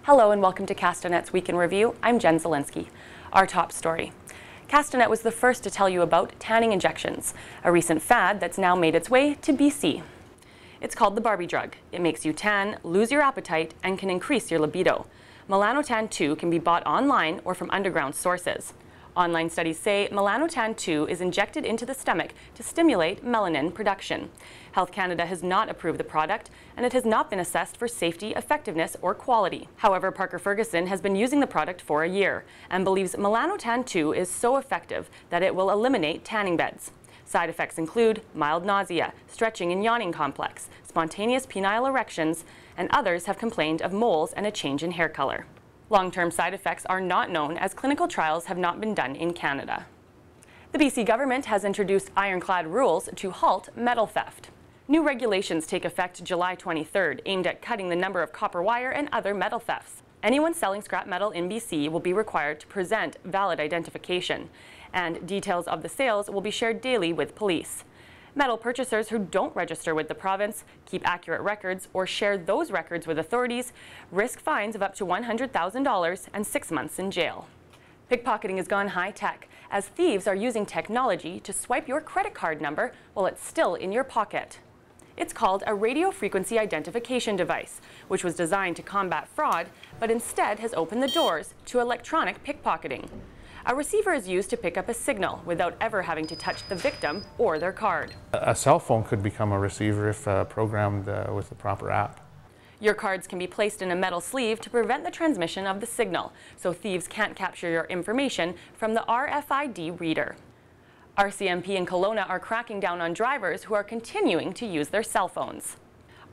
Hello and welcome to Castanet's Week in Review. I'm Jen Zielinski. Our top story. Castanet was the first to tell you about tanning injections, a recent fad that's now made its way to BC. It's called the Barbie drug. It makes you tan, lose your appetite, and can increase your libido. Melanotan 2 can be bought online or from underground sources. Online studies say Melanotan 2 is injected into the stomach to stimulate melanin production. Health Canada has not approved the product, and it has not been assessed for safety, effectiveness, or quality. However, Parker Ferguson has been using the product for a year and believes Melanotan 2 is so effective that it will eliminate tanning beds. Side effects include mild nausea, stretching and yawning complex, spontaneous penile erections, and others have complained of moles and a change in hair color. Long-term side effects are not known as clinical trials have not been done in Canada. The BC government has introduced ironclad rules to halt metal theft. New regulations take effect July 23rd, aimed at cutting the number of copper wire and other metal thefts. Anyone selling scrap metal in BC will be required to present valid identification, and details of the sales will be shared daily with police. Metal purchasers who don't register with the province, keep accurate records, or share those records with authorities risk fines of up to $100,000 and 6 months in jail. Pickpocketing has gone high-tech, as thieves are using technology to swipe your credit card number while it's still in your pocket. It's called a radio frequency identification device, which was designed to combat fraud, but instead has opened the doors to electronic pickpocketing. A receiver is used to pick up a signal without ever having to touch the victim or their card. A cell phone could become a receiver if programmed with the proper app. Your cards can be placed in a metal sleeve to prevent the transmission of the signal, so thieves can't capture your information from the RFID reader. RCMP and Kelowna are cracking down on drivers who are continuing to use their cell phones.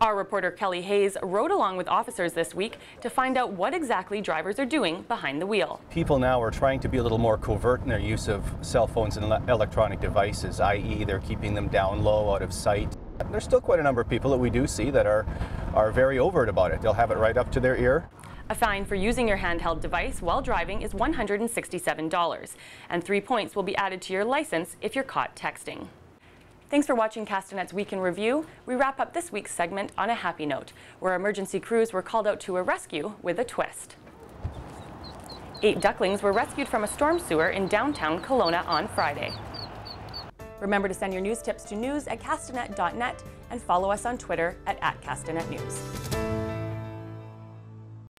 Our reporter Kelly Hayes rode along with officers this week to find out what exactly drivers are doing behind the wheel. People now are trying to be a little more covert in their use of cell phones and electronic devices, i.e. they're keeping them down low, out of sight. There's still quite a number of people that we do see that are very overt about it. They'll have it right up to their ear. A fine for using your handheld device while driving is $167, and 3 points will be added to your license if you're caught texting. Thanks for watching Castanet's Week in Review. We wrap up this week's segment on a happy note, where emergency crews were called out to a rescue with a twist. 8 ducklings were rescued from a storm sewer in downtown Kelowna on Friday. Remember to send your news tips to news@castanet.net and follow us on Twitter @CastanetNews.